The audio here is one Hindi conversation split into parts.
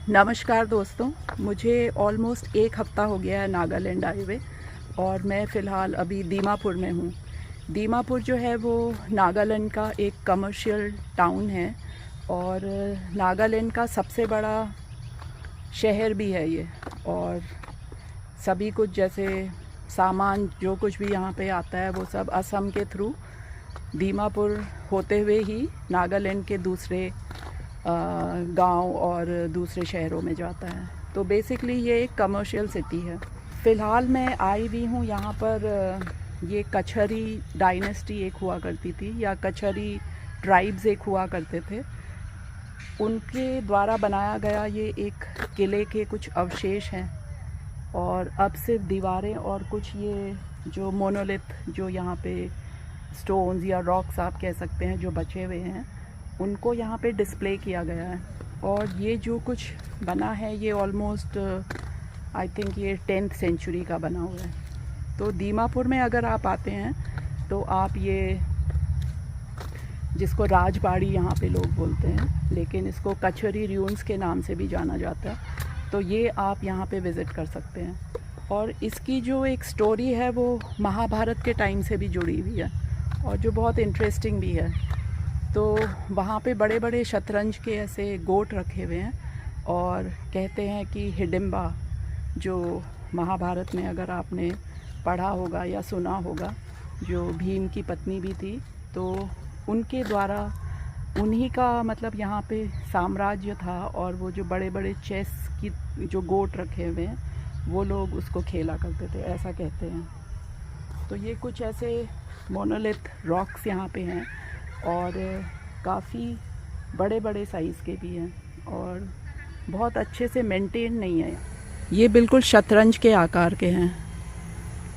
नमस्कार दोस्तों, मुझे ऑलमोस्ट एक हफ़्ता हो गया है नागालैंड आए हुए और मैं फ़िलहाल अभी दीमापुर में हूँ। दीमापुर जो है वो नागालैंड का एक कमर्शियल टाउन है और नागालैंड का सबसे बड़ा शहर भी है ये। और सभी कुछ जैसे सामान जो कुछ भी यहाँ पे आता है वो सब असम के थ्रू दीमापुर होते हुए ही नागालैंड के दूसरे गांव और दूसरे शहरों में जाता है। तो बेसिकली ये एक कमर्शियल सिटी है। फ़िलहाल मैं आई भी हूँ यहाँ पर। ये कछरी डायनेस्टी एक हुआ करती थी या कछरी ट्राइब्स एक हुआ करते थे, उनके द्वारा बनाया गया ये एक किले के कुछ अवशेष हैं। और अब सिर्फ दीवारें और कुछ ये जो मोनोलिथ जो यहाँ पे स्टोन्स या रॉक्स आप कह सकते हैं जो बचे हुए हैं, उनको यहाँ पे डिस्प्ले किया गया है। और ये जो कुछ बना है ये ऑलमोस्ट आई थिंक ये 10th सेंचुरी का बना हुआ है। तो दीमापुर में अगर आप आते हैं तो आप ये, जिसको राजबाड़ी यहाँ पे लोग बोलते हैं लेकिन इसको कछरी र्यून्स के नाम से भी जाना जाता है, तो ये आप यहाँ पे विज़िट कर सकते हैं। और इसकी जो एक स्टोरी है वो महाभारत के टाइम से भी जुड़ी हुई है और जो बहुत इंटरेस्टिंग भी है। तो वहाँ पे बड़े बड़े शतरंज के ऐसे गोट रखे हुए हैं और कहते हैं कि हिडिंबा, जो महाभारत में अगर आपने पढ़ा होगा या सुना होगा, जो भीम की पत्नी भी थी, तो उनके द्वारा उन्हीं का मतलब यहाँ पे साम्राज्य था। और वो जो बड़े बड़े चेस की जो गोट रखे हुए हैं वो लोग उसको खेला करते थे, ऐसा कहते हैं। तो ये कुछ ऐसे मोनोलिथ रॉक्स यहाँ पे हैं और काफ़ी बड़े बड़े साइज़ के भी हैं और बहुत अच्छे से मेंटेन नहीं है। ये बिल्कुल शतरंज के आकार के हैं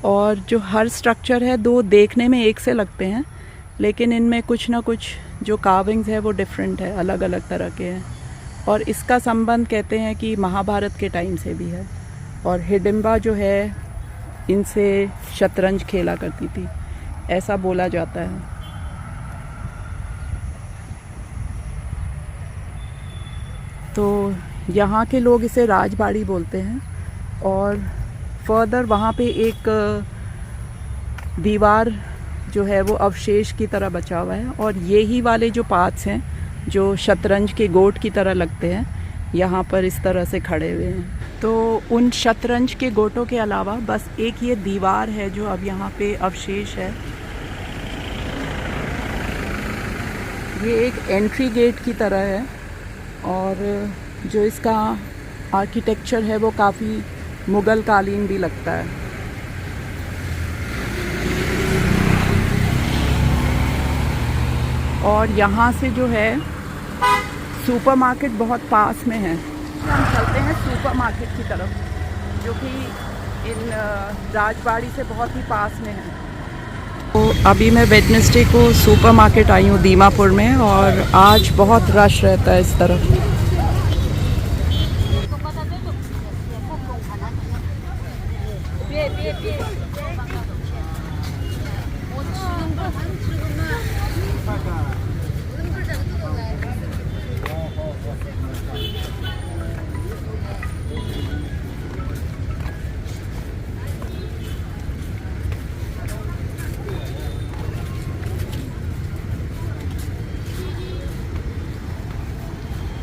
और जो हर स्ट्रक्चर है दो देखने में एक से लगते हैं, लेकिन इनमें कुछ ना कुछ जो कार्विंग्स है वो डिफरेंट है, अलग अलग तरह के हैं। और इसका संबंध कहते हैं कि महाभारत के टाइम से भी है। और हिडिंबा जो है इनसे शतरंज खेला करती थी, ऐसा बोला जाता है। तो यहाँ के लोग इसे राजबाड़ी बोलते हैं। और फर्दर वहाँ पे एक दीवार जो है वो अवशेष की तरह बचा हुआ है और यही वाले जो पाथ्स हैं जो शतरंज के गोट की तरह लगते हैं, यहाँ पर इस तरह से खड़े हुए हैं। तो उन शतरंज के गोटों के अलावा बस एक ये दीवार है जो अब यहाँ पे अवशेष है। ये एक एंट्री गेट की तरह है और जो इसका आर्किटेक्चर है वो काफ़ी मुग़ल कालीन भी लगता है। और यहाँ से जो है सुपरमार्केट बहुत पास में है। हम चलते हैं सुपरमार्केट की तरफ, जो कि इन राजबाड़ी से बहुत ही पास में है। तो अभी मैं वेडनेसडे को सुपरमार्केट आई हूँ दीमापुर में और आज बहुत रश रहता है इस तरफ।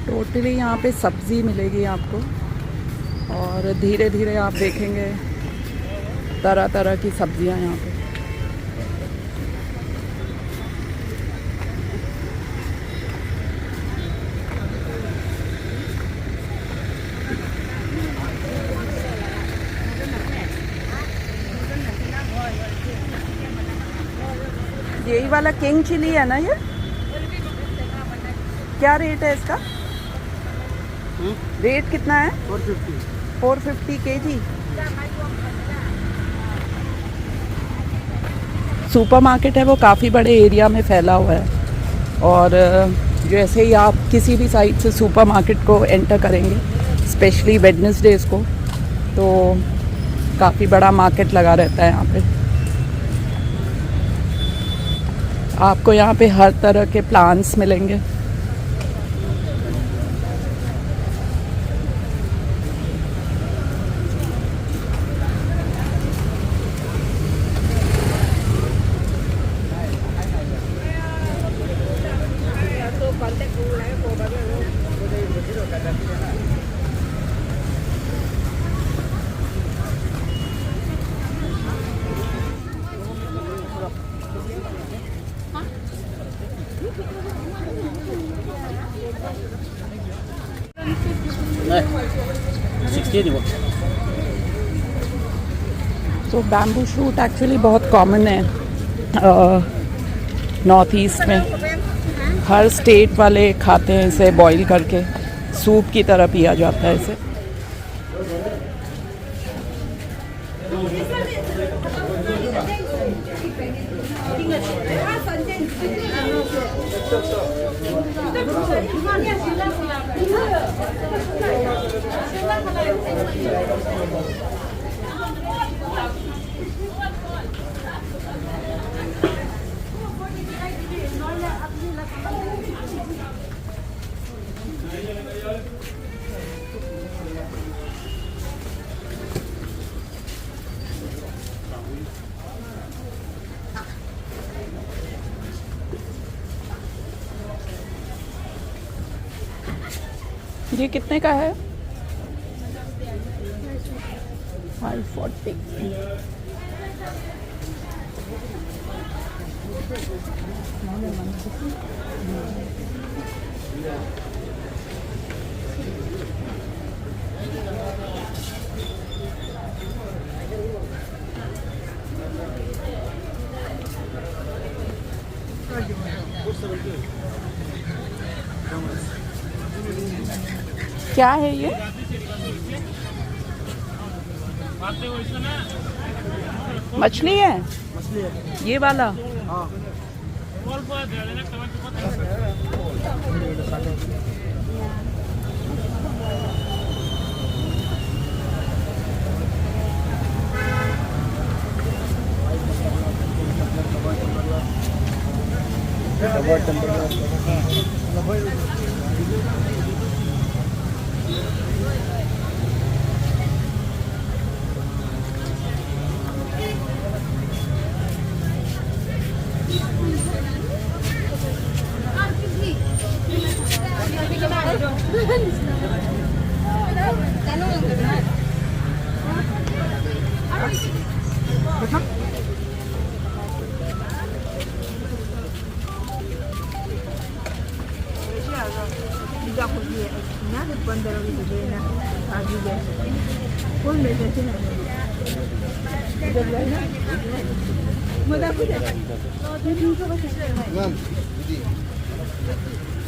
टोटली यहाँ पे सब्ज़ी मिलेगी आपको और धीरे धीरे आप देखेंगे तरह तरह की सब्जियाँ यहाँ पे। यही वाला किंग चिली है ना ये? क्या रेट है इसका? रेट कितना है? 450 केजी। सुपरमार्केट है वो काफ़ी बड़े एरिया में फैला हुआ है और जैसे ही आप किसी भी साइड से सुपरमार्केट को एंटर करेंगे, स्पेशली वेडनेसडेज को, तो काफ़ी बड़ा मार्केट लगा रहता है यहाँ पे। आपको यहाँ पे हर तरह के प्लांट्स मिलेंगे। 60 দিব। तो बैम्बू शूट एक्चुअली बहुत कॉमन है नॉर्थ ईस्ट में। हर स्टेट वाले खाते हैं इसे बॉईल करके, सूप की तरह पिया जाता है इसे। ये कितने का है? 540। क्या है ये? मछली है? ये वाला?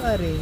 अरे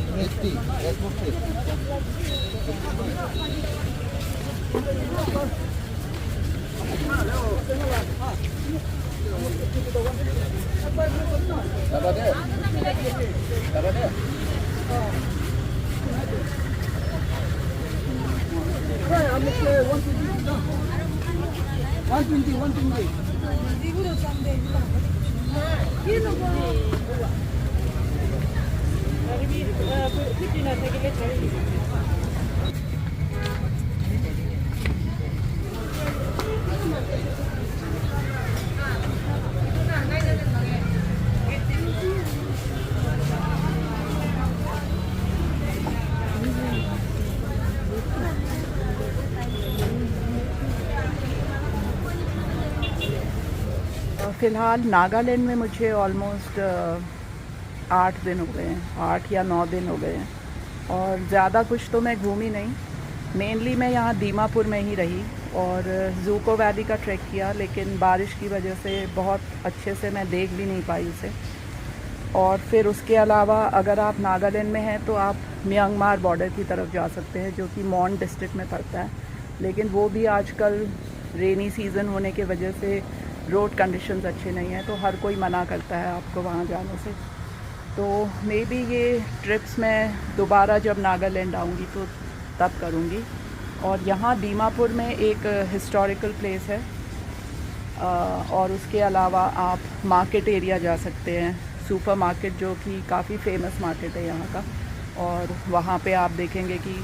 फ़िलहाल नागालैंड में मुझे ऑलमोस्ट 8 दिन हो गए हैं, 8 या 9 दिन हो गए हैं, और ज़्यादा कुछ तो मैं घूमी नहीं। मेनली मैं यहाँ दीमापुर में ही रही और ज़ूको वैली का ट्रैक किया, लेकिन बारिश की वजह से बहुत अच्छे से मैं देख भी नहीं पाई उसे। और फिर उसके अलावा अगर आप नागालैंड में हैं तो आप म्यांमार बॉर्डर की तरफ जा सकते हैं, जो कि मॉन डिस्ट्रिक्ट में पड़ता है, लेकिन वो भी आजकल रेनी सीज़न होने के वजह से रोड कंडीशंस अच्छे नहीं हैं, तो हर कोई मना करता है आपको वहाँ जाने से। तो मे बी ये ट्रिप्स मैं दोबारा जब नागालैंड आऊँगी तो तब करूँगी। और यहाँ दीमापुर में एक हिस्टोरिकल प्लेस है, और उसके अलावा आप मार्केट एरिया जा सकते हैं, सुपर मार्केट, जो कि काफ़ी फेमस मार्केट है यहाँ का। और वहाँ पे आप देखेंगे कि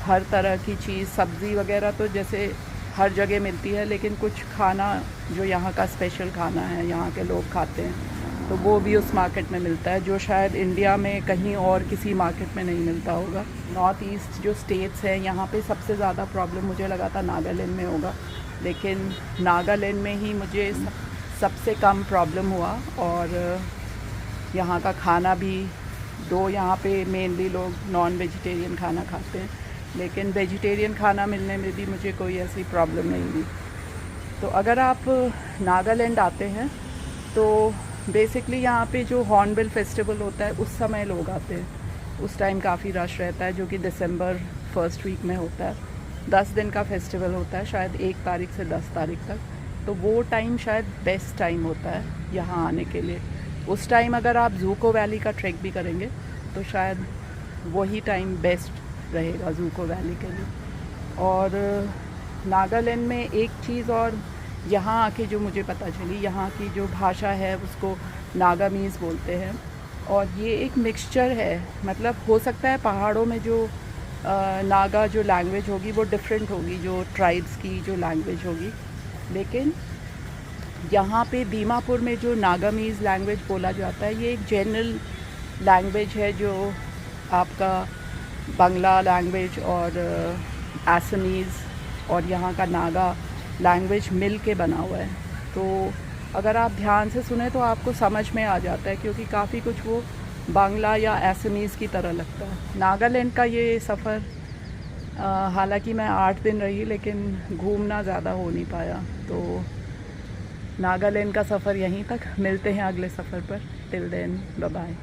हर तरह की चीज़, सब्ज़ी वगैरह तो जैसे हर जगह मिलती है, लेकिन कुछ खाना जो यहाँ का स्पेशल खाना है, यहाँ के लोग खाते हैं, तो वो भी उस मार्केट में मिलता है, जो शायद इंडिया में कहीं और किसी मार्केट में नहीं मिलता होगा। नॉर्थ ईस्ट जो स्टेट्स हैं, यहाँ पे सबसे ज़्यादा प्रॉब्लम मुझे लगा था नागालैंड में होगा, लेकिन नागालैंड में ही मुझे सबसे कम प्रॉब्लम हुआ। और यहाँ का खाना भी, यहाँ पे मेनली लोग नॉन वेजिटेरियन खाना खाते हैं, लेकिन वेजिटेरियन खाना मिलने में भी मुझे कोई ऐसी प्रॉब्लम नहीं हुई। तो अगर आप नागालैंड आते हैं तो बेसिकली यहाँ पे जो हॉर्नबिल फेस्टिवल होता है उस समय लोग आते हैं। उस टाइम काफ़ी रश रहता है, जो कि दिसंबर फर्स्ट वीक में होता है। 10 दिन का फेस्टिवल होता है, शायद 1 तारीख से 10 तारीख तक। तो वो टाइम शायद बेस्ट टाइम होता है यहाँ आने के लिए। उस टाइम अगर आप ज़ूको वैली का ट्रैक भी करेंगे तो शायद वही टाइम बेस्ट रहेगा ज़ूको वैली के लिए। और नागालैंड में एक चीज़ और यहाँ आके जो मुझे पता चली, यहाँ की जो भाषा है उसको नागामीज़ बोलते हैं। और ये एक मिक्सचर है, मतलब हो सकता है पहाड़ों में जो नागा जो लैंग्वेज होगी वो डिफरेंट होगी, जो ट्राइब्स की जो लैंग्वेज होगी, लेकिन यहाँ पे दीमापुर में जो नागामीज़ लैंग्वेज बोला जाता है ये एक जनरल लैंग्वेज है, जो आपका बांग्ला लैंग्वेज और असमीज़ और यहाँ का नागा लैंग्वेज मिल के बना हुआ है। तो अगर आप ध्यान से सुने तो आपको समझ में आ जाता है, क्योंकि काफ़ी कुछ वो बांग्ला या असमीज़ की तरह लगता है। नागालैंड का ये सफ़र हालांकि मैं 8 दिन रही, लेकिन घूमना ज़्यादा हो नहीं पाया। तो नागालैंड का सफ़र यहीं तक, मिलते हैं अगले सफ़र पर। Till then bye bye.